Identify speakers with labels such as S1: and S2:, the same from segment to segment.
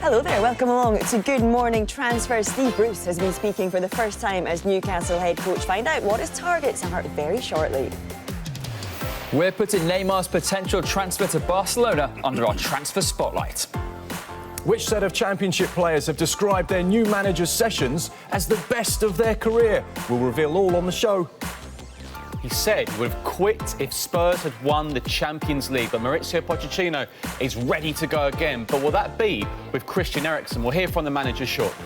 S1: Hello there, welcome along to Good Morning Transfer. Steve Bruce has been speaking for the first time as Newcastle head coach. Find out what his targets are very shortly.
S2: We're putting Neymar's potential transfer to Barcelona under our transfer spotlight.
S3: Which set of Championship players have described their new manager's sessions as the best of their career? We'll reveal all on the show.
S4: He said he would have quit if Spurs had won the Champions League, but Mauricio Pochettino is ready to go again. But will that be with Christian Eriksen? We'll hear from the manager shortly.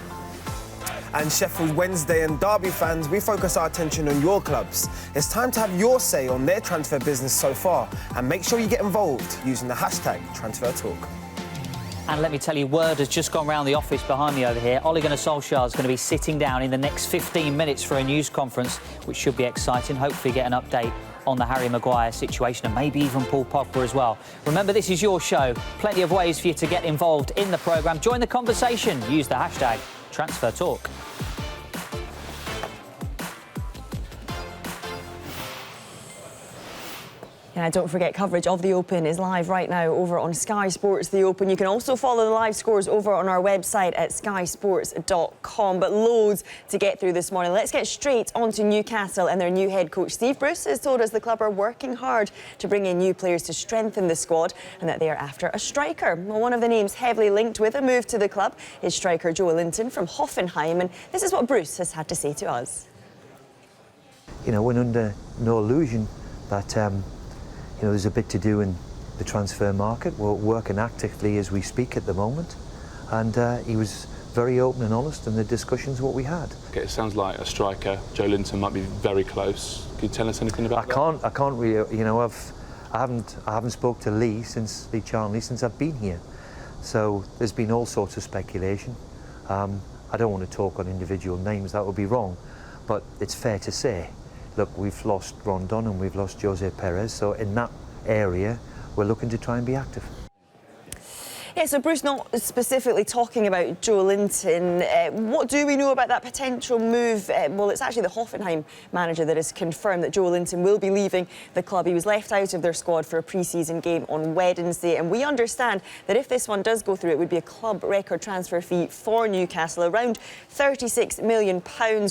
S5: And Sheffield Wednesday and Derby fans, we focus our attention on your clubs. It's time to have your say on their transfer business so far, and make sure you get involved using the hashtag #TransferTalk.
S6: And let me tell you, word has just gone round the office behind me over here. Ole Gunnar Solskjaer is going to be sitting down in the next 15 minutes for a news conference, which should be exciting. Hopefully get an update on the Harry Maguire situation and maybe even Paul Pogba as well. Remember, this is your show. Plenty of ways for you to get involved in the programme. Join the conversation. Use the hashtag #TransferTalk.
S1: And don't forget, coverage of the Open is live right now over on Sky Sports The Open. You can also follow the live scores over on our website at skysports.com. But loads to get through this morning. Let's get straight on to Newcastle and their new head coach. Steve Bruce has told us the club are working hard to bring in new players to strengthen the squad and that they are after a striker. Well, one of the names heavily linked with a move to the club is striker Joelinton from Hoffenheim. And this is what Bruce has had to say to us.
S7: You know, we're under no illusion that you know, there's a bit to do in the transfer market. We're working actively as we speak at the moment, and he was very open and honest in the discussions what we had.
S8: Okay, it sounds like a striker, Joelinton, might be very close. Can you tell us anything about that?
S7: I can't really. You know, I haven't spoke to Lee Charnley since I've been here, so there's been all sorts of speculation. I don't want to talk on individual names; that would be wrong. But it's fair to say, look, we've lost Rondon and we've lost Jose Perez, so in that area, we're looking to try and be active.
S1: Yeah, so Bruce not specifically talking about Joelinton. What do we know about that potential move? Well, it's actually the Hoffenheim manager that has confirmed that Joelinton will be leaving the club. He was left out of their squad for a pre-season game on Wednesday, and we understand that if this one does go through, it would be a club record transfer fee for Newcastle, around £36 million.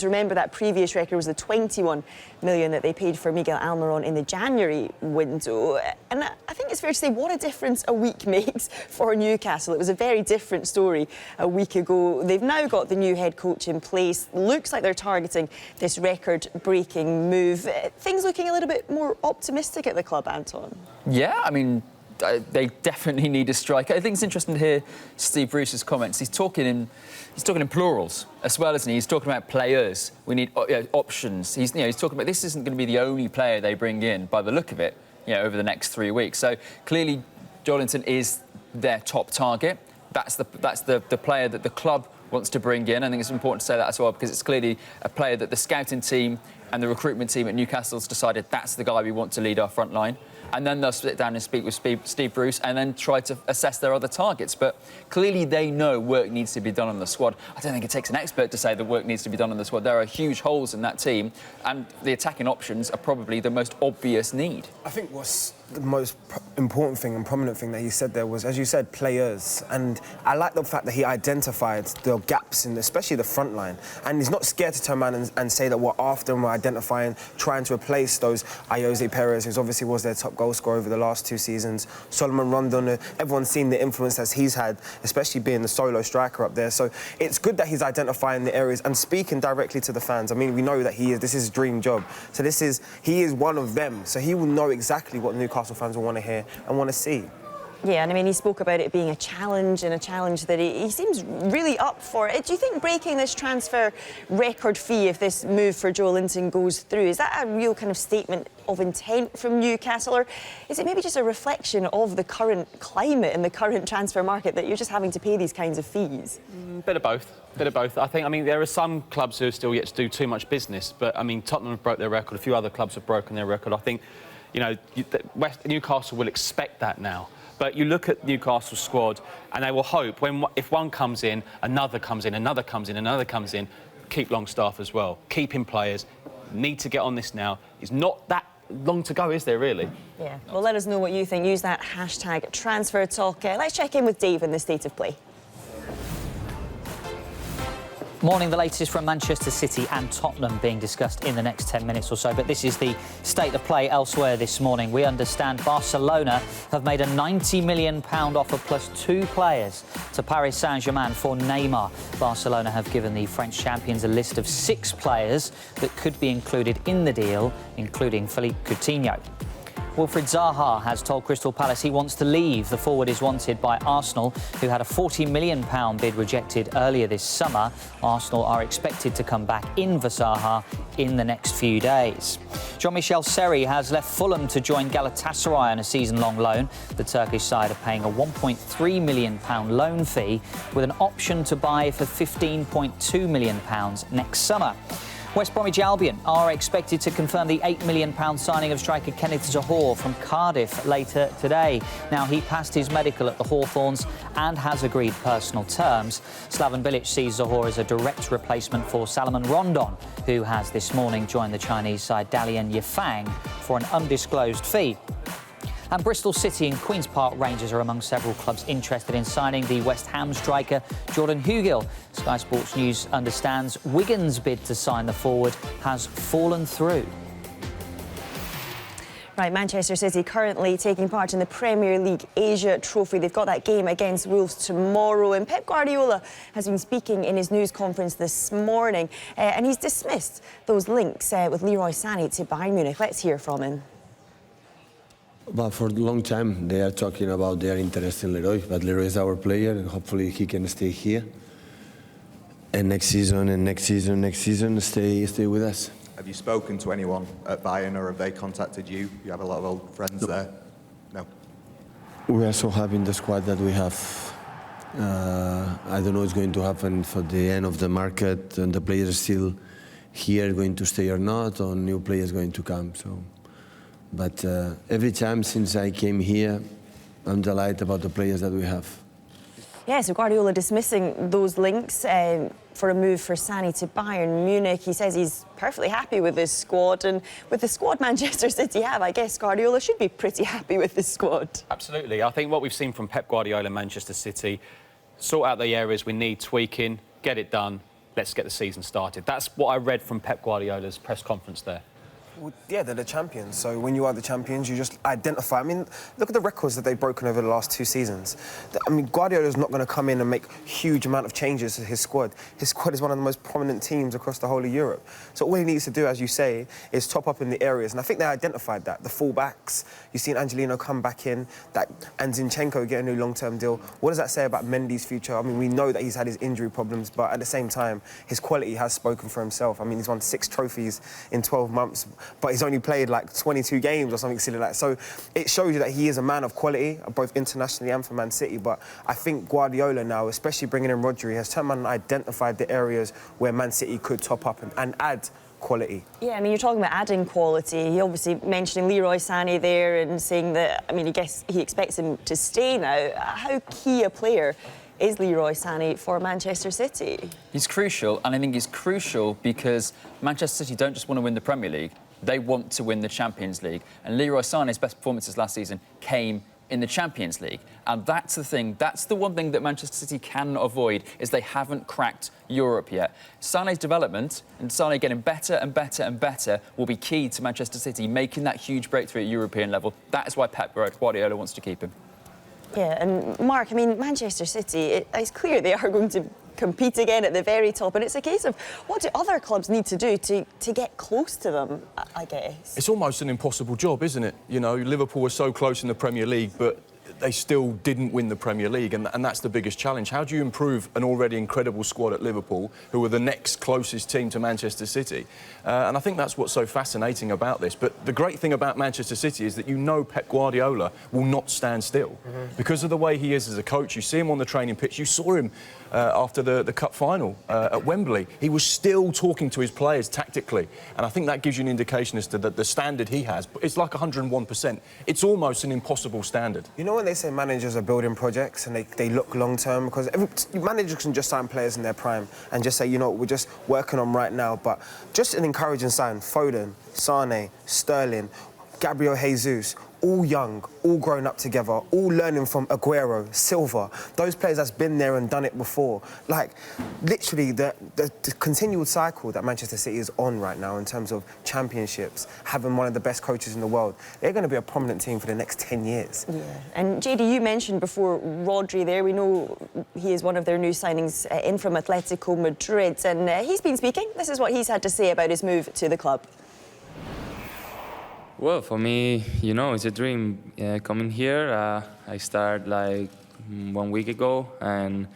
S1: Remember, that previous record was the 21 million that they paid for Miguel Almiron in the January window. And I think it's fair to say what a difference a week makes for Newcastle. It was a very different story a week ago. They've now got the new head coach in place. Looks like they're targeting this record-breaking move. Things looking a little bit more optimistic at the club, Anton.
S2: Yeah, I mean, they definitely need a striker. I think it's interesting to hear Steve Bruce's comments. He's talking in plurals as well, isn't he? He's talking about players. We need options. He's talking about this isn't going to be the only player they bring in by the look of it, over the next 3 weeks. So clearly, Joelinton is their top target. That's the player that the club wants to bring in. I think it's important to say that as well, because it's clearly a player that the scouting team and the recruitment team at Newcastle's decided that's the guy we want to lead our front line. And then they'll sit down and speak with Steve Bruce and then try to assess their other targets. But clearly they know work needs to be done on the squad. I don't think it takes an expert to say that work needs to be done on the squad. There are huge holes in that team, and the attacking options are probably the most obvious need.
S5: I think what's the most important thing and prominent thing that he said there was, as you said, players. And I like the fact that he identified the gaps in especially the front line. And he's not scared to turn around and say that we're after and we're identifying, trying to replace those Jose Perez, who obviously was their top goal scorer over the last 2 seasons. Solomon Rondon, everyone's seen the influence that he's had, especially being the solo striker up there. So it's good that he's identifying the areas and speaking directly to the fans. I mean, we know that this is his dream job. So he is one of them. So he will know exactly what Newcastle fans will want to hear and want to see.
S1: Yeah, and I mean, he spoke about it being a challenge and a challenge that he seems really up for it. Do you think breaking this transfer record fee, if this move for Joelinton goes through, is that a real kind of statement of intent from Newcastle, or is it maybe just a reflection of the current climate and the current transfer market that you're just having to pay these kinds of fees?
S4: Bit of both. I mean, there are some clubs who are still yet to do too much business, but I mean, Tottenham have broke their record. A few other clubs have broken their record. I think, Newcastle will expect that now. But you look at Newcastle's squad and they will hope if one comes in, another comes in, another comes in, another comes in, keep Longstaff as well. Keeping players. Need to get on this now. It's not that long to go, is there, really?
S1: Yeah. Well, let us know what you think. Use that hashtag TransferTalk. Let's check in with Dave in the state of play.
S6: Morning, the latest from Manchester City and Tottenham being discussed in the next 10 minutes or so. But this is the state of play elsewhere this morning. We understand Barcelona have made a £90 million offer plus 2 players to Paris Saint-Germain for Neymar. Barcelona have given the French champions a list of 6 players that could be included in the deal, including Philippe Coutinho. Wilfried Zaha has told Crystal Palace he wants to leave. The forward is wanted by Arsenal, who had a £40 million bid rejected earlier this summer. Arsenal are expected to come back in for Zaha in the next few days. Michel Surrey has left Fulham to join Galatasaray on a season-long loan. The Turkish side are paying a £1.3 million loan fee with an option to buy for £15.2 million next summer. West Bromwich Albion are expected to confirm the £8 million signing of striker Kenneth Zohore from Cardiff later today. Now, he passed his medical at the Hawthorns and has agreed personal terms. Slaven Bilic sees Zohore as a direct replacement for Salomon Rondon, who has this morning joined the Chinese side Dalian Yifang for an undisclosed fee. And Bristol City and Queen's Park Rangers are among several clubs interested in signing the West Ham striker Jordan Hugill. Sky Sports News understands Wigan's bid to sign the forward has fallen through.
S1: Right, Manchester City currently taking part in the Premier League Asia Trophy. They've got that game against Wolves tomorrow. And Pep Guardiola has been speaking in his news conference this morning. And he's dismissed those links with Leroy Sani to Bayern Munich. Let's hear from him.
S9: But for a long time, they are talking about their interest in Leroy. But Leroy is our player, and hopefully he can stay here. And next season, stay with us.
S10: Have you spoken to anyone at Bayern, or have they contacted you? You have a lot of old friends there. No.
S9: We are so happy in the squad that we have. I don't know what's going to happen for the end of the market, and the players are still here, going to stay or not, or new players going to come. So. But every time since I came here, I'm delighted about the players that we have.
S1: Yeah, so Guardiola dismissing those links for a move for Sani to Bayern Munich. He says he's perfectly happy with this squad, and with the squad Manchester City have, I guess Guardiola should be pretty happy with this squad.
S4: Absolutely. I think what we've seen from Pep Guardiola and Manchester City, sort out the areas we need tweaking, get it done, let's get the season started. That's what I read from Pep Guardiola's press conference there.
S5: Well, yeah, they're the champions. So when you are the champions, you just identify. I mean, look at the records that they've broken over the last 2 seasons. I mean, Guardiola's not going to come in and make huge amount of changes to his squad. His squad is one of the most prominent teams across the whole of Europe. So all he needs to do, as you say, is top up in the areas. And I think they identified that. The full-backs, you've seen Angelino come back in, and Zinchenko get a new long-term deal. What does that say about Mendy's future? I mean, we know that he's had his injury problems, but at the same time, his quality has spoken for himself. I mean, he's won 6 trophies in 12 months. But he's only played like 22 games or something silly like that. So it shows you that he is a man of quality, both internationally and for Man City. But I think Guardiola now, especially bringing in Rodri, has turned around and identified the areas where Man City could top up and add quality.
S1: Yeah, I mean, you're talking about adding quality. He obviously mentioning Leroy Sani there and saying that, I mean, I guess he expects him to stay now. How key a player is Leroy Sani for Manchester City?
S2: He's crucial, and I think he's crucial because Manchester City don't just want to win the Premier League, they want to win the Champions League. And Leroy Sani's best performances last season came in the Champions League. And that's the thing, that's the one thing that Manchester City cannot avoid, is they haven't cracked Europe yet. Sane's development and Sani getting better and better and better will be key to Manchester City making that huge breakthrough at European level. That is why Pep Guardiola wants to keep him.
S1: Yeah, and Mark, I mean, Manchester City, it's clear they are going to compete again at the very top, and it's a case of what do other clubs need to do to get close to them, I guess?
S3: It's almost an impossible job, isn't it? You know, Liverpool were so close in the Premier League, but they still didn't win the Premier League, and that's the biggest challenge. How do you improve an already incredible squad at Liverpool, who are the next closest team to Manchester City? And I think that's what's so fascinating about this. But the great thing about Manchester City is that you know Pep Guardiola will not stand still. Because of the way he is as a coach. You see him on the training pitch. You saw him after the Cup final at Wembley. He was still talking to his players tactically. And I think that gives you an indication as to the standard he has. It's like 101%. It's almost an impossible standard.
S5: You know when they say managers are building projects and they look long-term? Because managers can just sign players in their prime and just say, you know, we're just working on right now. But just an encouraging sign, Foden, Sane, Sterling, Gabriel Jesus, all young, all grown up together, all learning from Aguero, Silva, those players that's been there and done it before. Like, literally, the continual cycle that Manchester City is on right now in terms of championships, having one of the best coaches in the world, they're going to be a prominent team for the next 10 years.
S1: Yeah, and JD, you mentioned before Rodri there. We know he is one of their new signings in from Atletico Madrid, and he's been speaking. This is what he's had to say about his move to the club.
S11: Well, for me, you know, it's a dream coming here. I started like 1 week ago, and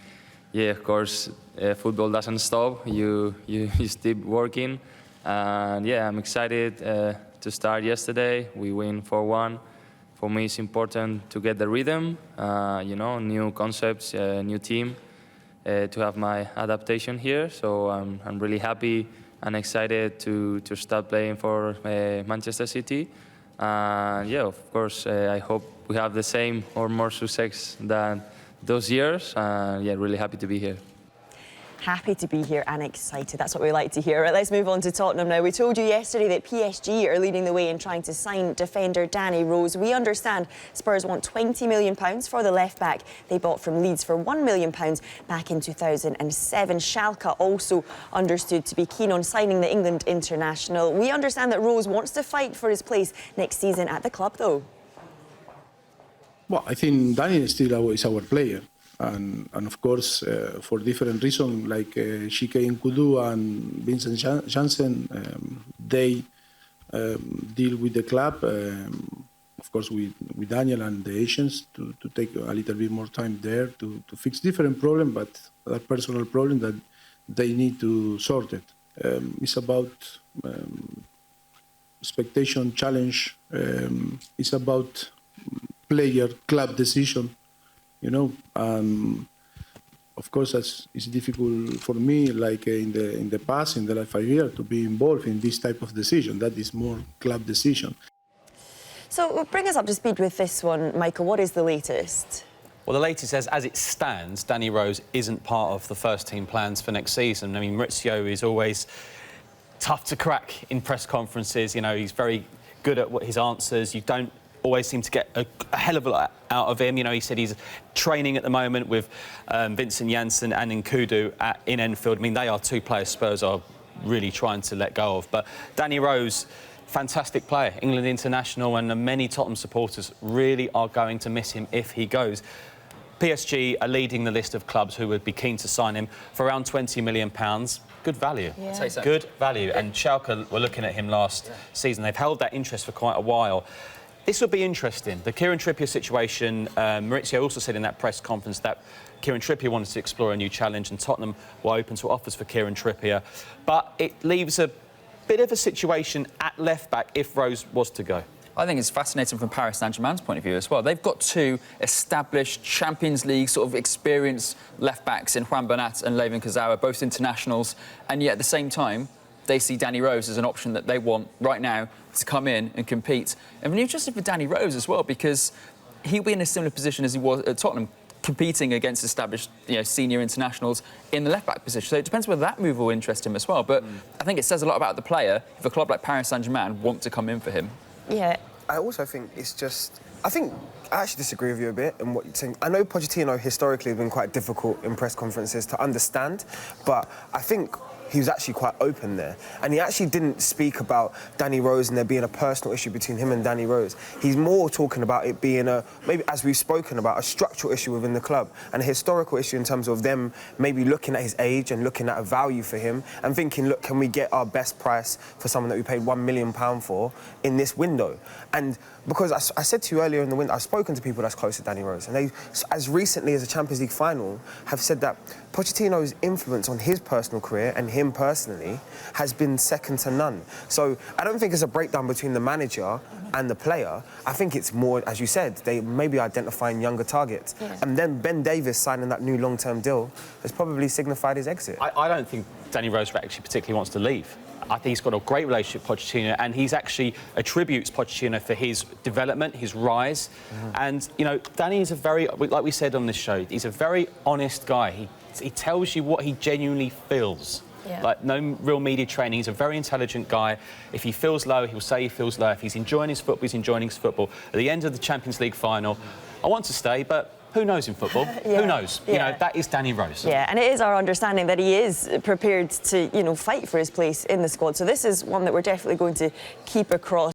S11: yeah, of course, football doesn't stop. You keep working, and yeah, I'm excited to start yesterday. We win 4-1. For me, it's important to get the rhythm. You know, new concepts, new team, to have my adaptation here. So I'm really happy and excited to start playing for Manchester City. Yeah, of course, I hope we have the same or more success than those years. Yeah, really happy to be here.
S1: Happy to be here and excited. That's what we like to hear. Right, let's move on to Tottenham now. We told you yesterday that PSG are leading the way in trying to sign defender Danny Rose. We understand Spurs want £20 million for the left-back they bought from Leeds for £1 million back in 2007. Schalke also understood to be keen on signing the England international. We understand that Rose wants to fight for his place next season at the club, though.
S12: Well, I think Danny is still is our player. And of course, for different reasons, like Shike Nkudu and Vincent Janssen, they deal with the club, of course, with Daniel and the agents to take a little bit more time there to fix different problems, but that personal problem that they need to sort it. It's about expectation, challenge. It's about player, club decision. You know, of course, it's difficult for me, like in the past, in the last 5 years, to be involved in this type of decision. That is more club decision.
S1: So bring us up to speed with this one, Michael. What is the latest?
S4: Well, the latest says, as it stands, Danny Rose isn't part of the first-team plans for next season. I mean, Maurizio is always tough to crack in press conferences. You know, he's very good at his answers. You don't always seem to get a hell of a lot out of him. You know, he said he's training at the moment with Vincent Janssen and Nkudu in Enfield. I mean, they are two players Spurs are really trying to let go of. But Danny Rose, fantastic player, England international, and many Tottenham supporters really are going to miss him if he goes. PSG are leading the list of clubs who would be keen to sign him for around £20 million. Good value.
S1: Yeah.
S4: Good value. And Schalke were looking at him last season. They've held that interest for quite a while. This will be interesting. The Kieran Trippier situation, Maurizio also said in that press conference that Kieran Trippier wanted to explore a new challenge and Tottenham were open to offers for Kieran Trippier. But it leaves a bit of a situation at left-back if Rose was to go.
S2: I think it's fascinating from Paris Saint-Germain's point of view as well. They've got two established Champions League sort of experienced left-backs in Juan Bernat and Layvin Kurzawa, both internationals, and yet at the same time, they see Danny Rose as an option that they want right now to come in and compete. And I'm interested for Danny Rose as well, because he'll be in a similar position as he was at Tottenham, competing against established, senior internationals in the left-back position. So it depends whether that move will interest him as well. But I think it says a lot about the player if a club like Paris Saint-Germain want to come in for him.
S1: Yeah.
S5: I also think it's just... I actually disagree with you a bit in what you're saying. I know Pochettino historically has been quite difficult in press conferences to understand, but I think he was actually quite open there. And he actually didn't speak about Danny Rose and there being a personal issue between him and Danny Rose. He's more talking about it being maybe as we've spoken about, a structural issue within the club and a historical issue in terms of them maybe looking at his age and looking at a value for him and thinking, look, can we get our best price for someone that we paid £1 million for in this window? And because I said to you earlier in the window, I've spoken to people that's close to Danny Rose, and they, as recently as the Champions League final, have said that Pochettino's influence on his personal career and him personally has been second to none. So I don't think it's a breakdown between the manager and the player. I think it's more, as you said, they maybe identifying younger targets. Yeah. And then Ben Davies signing that new long-term deal has probably signified his exit.
S4: I don't think Danny Rose actually particularly wants to leave. I think he's got a great relationship with Pochettino, and he's actually attributes Pochettino for his development, his rise. And, Danny is a very, like we said on this show, he's a very honest guy. He tells you what he genuinely feels.
S1: Yeah.
S4: Like, no real media training. He's a very intelligent guy. If he feels low, he'll say he feels low. If he's enjoying his football, he's enjoying his football. At the end of the Champions League final, I want to stay, but who knows in football?
S1: Yeah.
S4: Who knows? You know, that is Danny Rose.
S1: Yeah, and it is our understanding that he is prepared to, fight for his place in the squad. So this is one that we're definitely going to keep across.